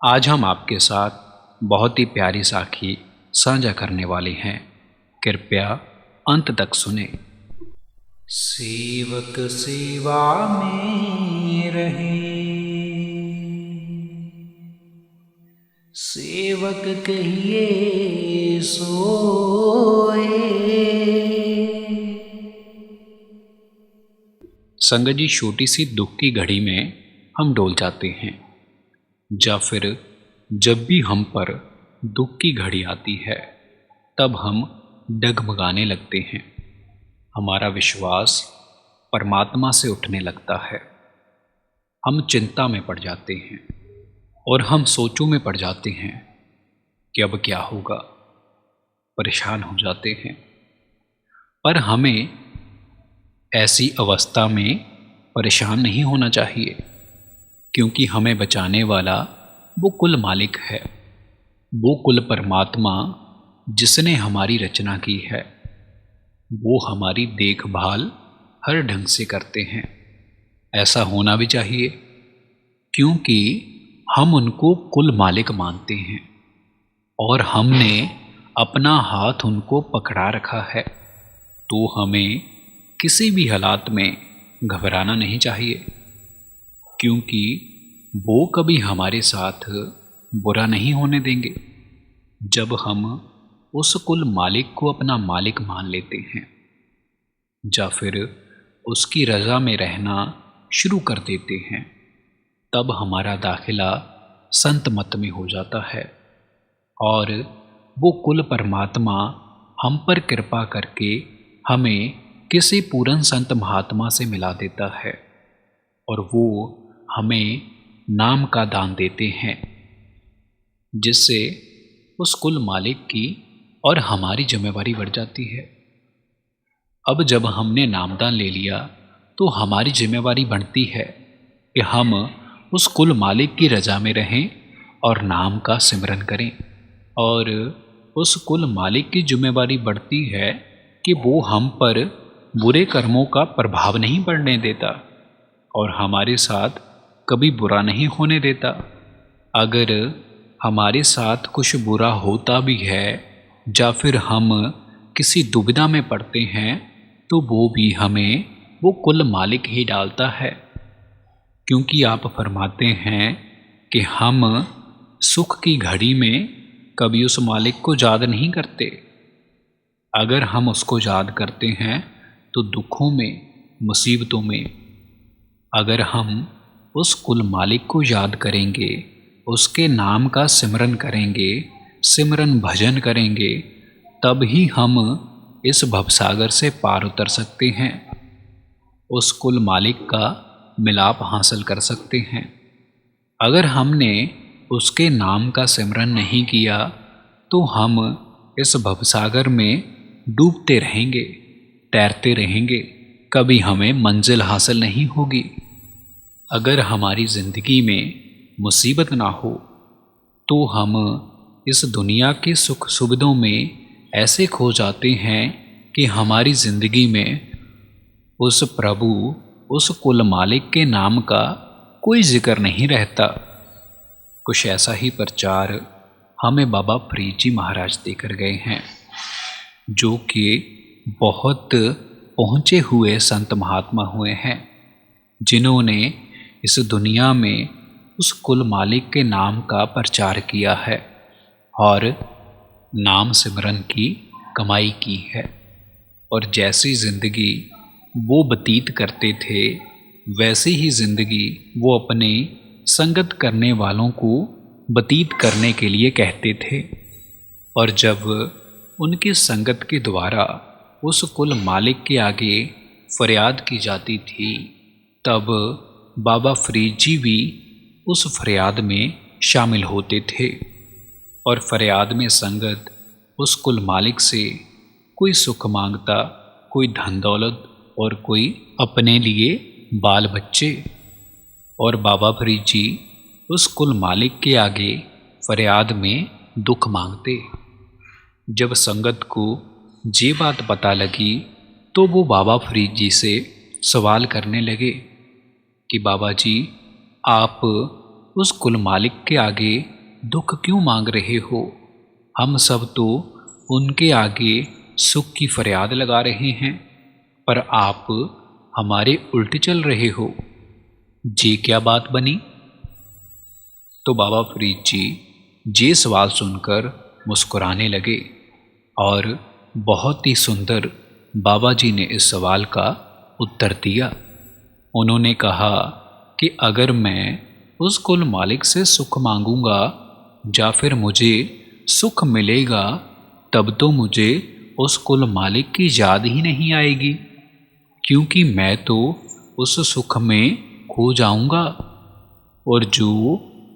आज हम आपके साथ बहुत ही प्यारी साखी साझा करने वाले हैं। कृपया अंत तक सुने। सेवक सेवा में रहे, सेवक कहिए सोए। संगत जी, छोटी सी दुख की घड़ी में हम डोल जाते हैं, या फिर जब भी हम पर दुख की घड़ी आती है तब हम डगमगाने लगते हैं। हमारा विश्वास परमात्मा से उठने लगता है। हम चिंता में पड़ जाते हैं और हम सोचों में पड़ जाते हैं कि अब क्या होगा। परेशान हो जाते हैं। पर हमें ऐसी अवस्था में परेशान नहीं होना चाहिए, क्योंकि हमें बचाने वाला वो कुल मालिक है, वो कुल परमात्मा जिसने हमारी रचना की है। वो हमारी देखभाल हर ढंग से करते हैं। ऐसा होना भी चाहिए, क्योंकि हम उनको कुल मालिक मानते हैं और हमने अपना हाथ उनको पकड़ा रखा है। तो हमें किसी भी हालात में घबराना नहीं चाहिए, क्योंकि वो कभी हमारे साथ बुरा नहीं होने देंगे। जब हम उस कुल मालिक को अपना मालिक मान लेते हैं या फिर उसकी रज़ा में रहना शुरू कर देते हैं, तब हमारा दाखिला संत मत में हो जाता है और वो कुल परमात्मा हम पर कृपा करके हमें किसी पूर्ण संत महात्मा से मिला देता है और वो हमें नाम का दान देते हैं, जिससे उस कुल मालिक की और हमारी जिम्मेवारी बढ़ जाती है। अब जब हमने नामदान ले लिया तो हमारी जिम्मेवारी बनती है कि हम उस कुल मालिक की रजा में रहें और नाम का सिमरन करें। और उस कुल मालिक की जिम्मेवारी बढ़ती है कि वो हम पर बुरे कर्मों का प्रभाव नहीं पड़ने देता और हमारे साथ कभी बुरा नहीं होने देता। अगर हमारे साथ कुछ बुरा होता भी है या फिर हम किसी दुविधा में पड़ते हैं, तो वो भी हमें वो कुल मालिक ही डालता है, क्योंकि आप फरमाते हैं कि हम सुख की घड़ी में कभी उस मालिक को याद नहीं करते। अगर हम उसको याद करते हैं तो दुखों में, मुसीबतों में। अगर हम उस कुल मालिक को याद करेंगे, उसके नाम का सिमरन करेंगे, सिमरन भजन करेंगे, तब ही हम इस भवसागर से पार उतर सकते हैं, उस कुल मालिक का मिलाप हासिल कर सकते हैं। अगर हमने उसके नाम का सिमरन नहीं किया तो हम इस भवसागर में डूबते रहेंगे, तैरते रहेंगे, कभी हमें मंजिल हासिल नहीं होगी। अगर हमारी ज़िंदगी में मुसीबत ना हो तो हम इस दुनिया के सुख सुविधाओं में ऐसे खो जाते हैं कि हमारी ज़िंदगी में उस प्रभु, उस कुल मालिक के नाम का कोई जिक्र नहीं रहता। कुछ ऐसा ही प्रचार हमें बाबा फरीद जी महाराज देकर गए हैं, जो कि बहुत पहुँचे हुए संत महात्मा हुए हैं, जिन्होंने इस दुनिया में उस कुल मालिक के नाम का प्रचार किया है और नाम सिमरन की कमाई की है। और जैसी ज़िंदगी वो व्यतीत करते थे, वैसी ही ज़िंदगी वो अपने संगत करने वालों को व्यतीत करने के लिए कहते थे। और जब उनकी संगत के द्वारा उस कुल मालिक के आगे फरियाद की जाती थी, तब बाबा फरीद जी भी उस फरियाद में शामिल होते थे। और फरियाद में संगत उस कुल मालिक से कोई सुख मांगता, कोई धन दौलत और कोई अपने लिए बाल बच्चे। और बाबा फरीद जी उस कुल मालिक के आगे फरियाद में दुख मांगते। जब संगत को ये बात पता लगी तो वो बाबा फरीद जी से सवाल करने लगे कि बाबा जी, आप उस कुल मालिक के आगे दुख क्यों मांग रहे हो? हम सब तो उनके आगे सुख की फरियाद लगा रहे हैं, पर आप हमारे उल्टे चल रहे हो। जी क्या बात बनी? तो बाबा फरीद जी ये सवाल सुनकर मुस्कुराने लगे और बहुत ही सुंदर बाबा जी ने इस सवाल का उत्तर दिया। उन्होंने कहा कि अगर मैं उस कुल मालिक से सुख मांगूंगा या फिर मुझे सुख मिलेगा, तब तो मुझे उस कुल मालिक की याद ही नहीं आएगी, क्योंकि मैं तो उस सुख में खो जाऊंगा, और जो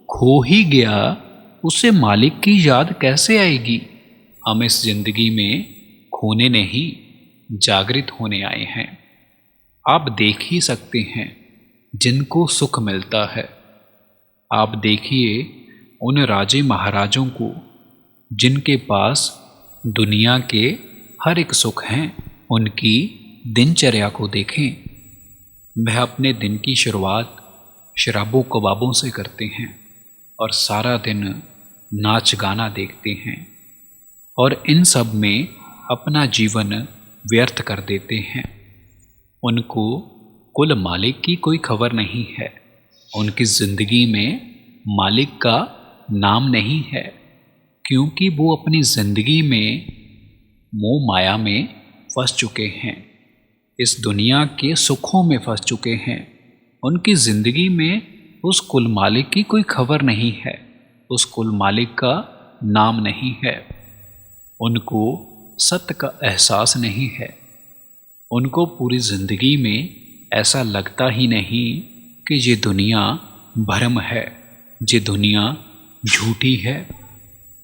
खो ही गया उसे मालिक की याद कैसे आएगी? हम इस जिंदगी में खोने नहीं, जागृत होने आए हैं। आप देख ही सकते हैं जिनको सुख मिलता है। आप देखिए उन राजे महाराजों को जिनके पास दुनिया के हर एक सुख हैं। उनकी दिनचर्या को देखें। वह अपने दिन की शुरुआत शराबों कबाबों से करते हैं और सारा दिन नाच गाना देखते हैं और इन सब में अपना जीवन व्यर्थ कर देते हैं। उनको कुल मालिक की कोई खबर नहीं है। उनकी ज़िंदगी में मालिक का नाम नहीं है, क्योंकि वो अपनी ज़िंदगी में मोह माया में फंस चुके हैं, इस दुनिया के सुखों में फंस चुके हैं। उनकी ज़िंदगी में उस कुल मालिक की कोई खबर नहीं है, उस कुल मालिक का नाम नहीं है। उनको सत्य का एहसास नहीं है। उनको पूरी ज़िंदगी में ऐसा लगता ही नहीं कि ये दुनिया भ्रम है, ये दुनिया झूठी है।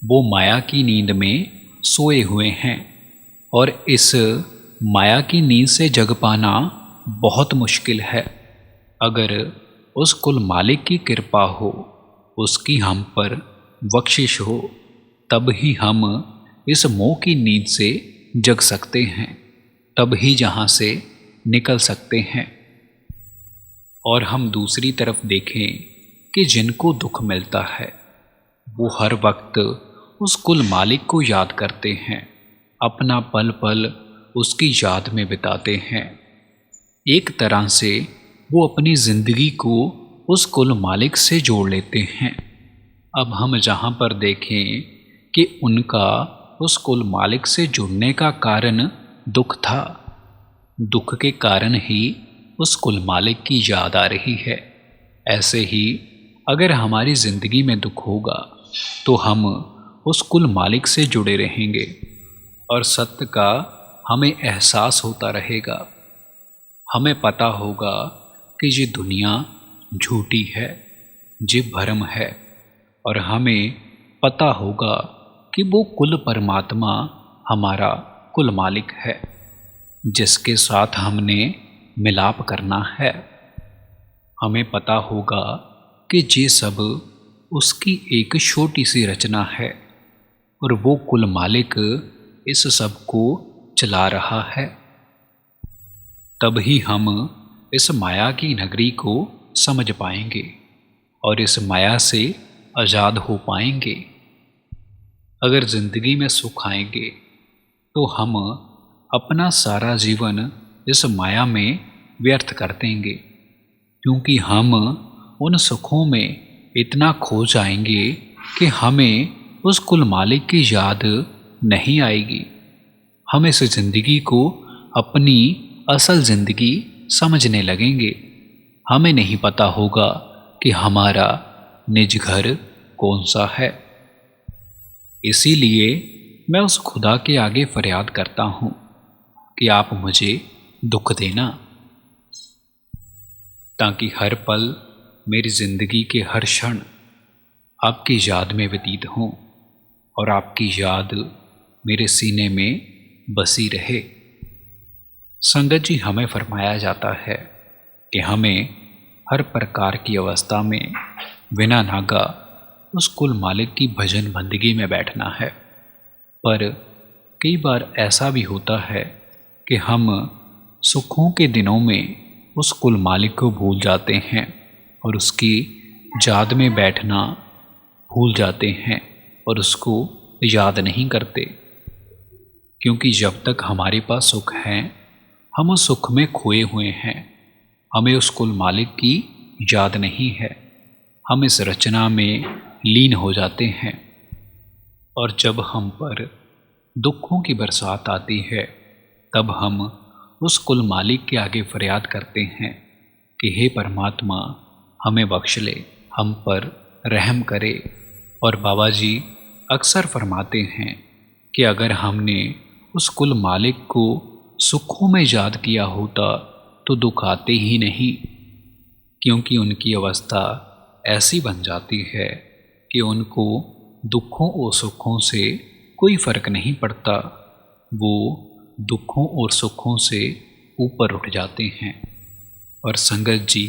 वो माया की नींद में सोए हुए हैं और इस माया की नींद से जग पाना बहुत मुश्किल है। अगर उस कुल मालिक की कृपा हो, उसकी हम पर बख्शिश हो, तब ही हम इस मोह की नींद से जग सकते हैं, तब ही जहाँ से निकल सकते हैं। और हम दूसरी तरफ देखें कि जिनको दुख मिलता है वो हर वक्त उस कुल मालिक को याद करते हैं, अपना पल पल उसकी याद में बिताते हैं। एक तरह से वो अपनी ज़िंदगी को उस कुल मालिक से जोड़ लेते हैं। अब हम जहाँ पर देखें कि उनका उस कुल मालिक से जुड़ने का कारण दुख था, दुख के कारण ही उस कुल मालिक की याद आ रही है। ऐसे ही अगर हमारी ज़िंदगी में दुख होगा तो हम उस कुल मालिक से जुड़े रहेंगे और सत्य का हमें एहसास होता रहेगा। हमें पता होगा कि ये दुनिया झूठी है, ये भ्रम है, और हमें पता होगा कि वो कुल परमात्मा हमारा कुल मालिक है, जिसके साथ हमने मिलाप करना है। हमें पता होगा कि ये सब उसकी एक छोटी सी रचना है और वो कुल मालिक इस सब को चला रहा है। तब ही हम इस माया की नगरी को समझ पाएंगे और इस माया से आज़ाद हो पाएंगे। अगर ज़िंदगी में सुख आएंगे तो हम अपना सारा जीवन इस माया में व्यर्थ कर देंगे, क्योंकि हम उन सुखों में इतना खो जाएंगे कि हमें उस कुल मालिक की याद नहीं आएगी। हम इस ज़िंदगी को अपनी असल ज़िंदगी समझने लगेंगे। हमें नहीं पता होगा कि हमारा निज घर कौन सा है। इसीलिए मैं उस खुदा के आगे फरियाद करता हूँ कि आप मुझे दुख देना, ताकि हर पल मेरी ज़िंदगी के हर क्षण आपकी याद में व्यतीत हों और आपकी याद मेरे सीने में बसी रहे। संगत जी, हमें फरमाया जाता है कि हमें हर प्रकार की अवस्था में बिना नागा उस कुल मालिक की भजन बंदगी में बैठना है। पर कई बार ऐसा भी होता है कि हम सुखों के दिनों में उस कुल मालिक को भूल जाते हैं और उसकी याद में बैठना भूल जाते हैं और उसको याद नहीं करते, क्योंकि जब तक हमारे पास सुख है हम उस सुख में खोए हुए हैं। हमें उस कुल मालिक की याद नहीं है, हम इस रचना में लीन हो जाते हैं। और जब हम पर दुखों की बरसात आती है तब हम उस कुल मालिक के आगे फरियाद करते हैं कि हे परमात्मा, हमें बख्श ले, हम पर रहम करे। और बाबा जी अक्सर फरमाते हैं कि अगर हमने उस कुल मालिक को सुखों में याद किया होता तो दुख आते ही नहीं, क्योंकि उनकी अवस्था ऐसी बन जाती है कि उनको दुखों और सुखों से कोई फ़र्क नहीं पड़ता। वो दुखों और सुखों से ऊपर उठ जाते हैं। और संगत जी,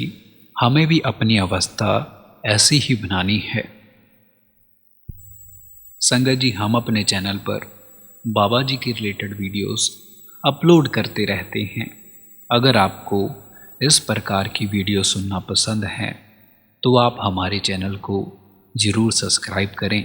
हमें भी अपनी अवस्था ऐसी ही बनानी है। संगत जी, हम अपने चैनल पर बाबा जी के रिलेटेड वीडियोस अपलोड करते रहते हैं। अगर आपको इस प्रकार की वीडियो सुनना पसंद है तो आप हमारे चैनल को ज़रूर सब्सक्राइब करें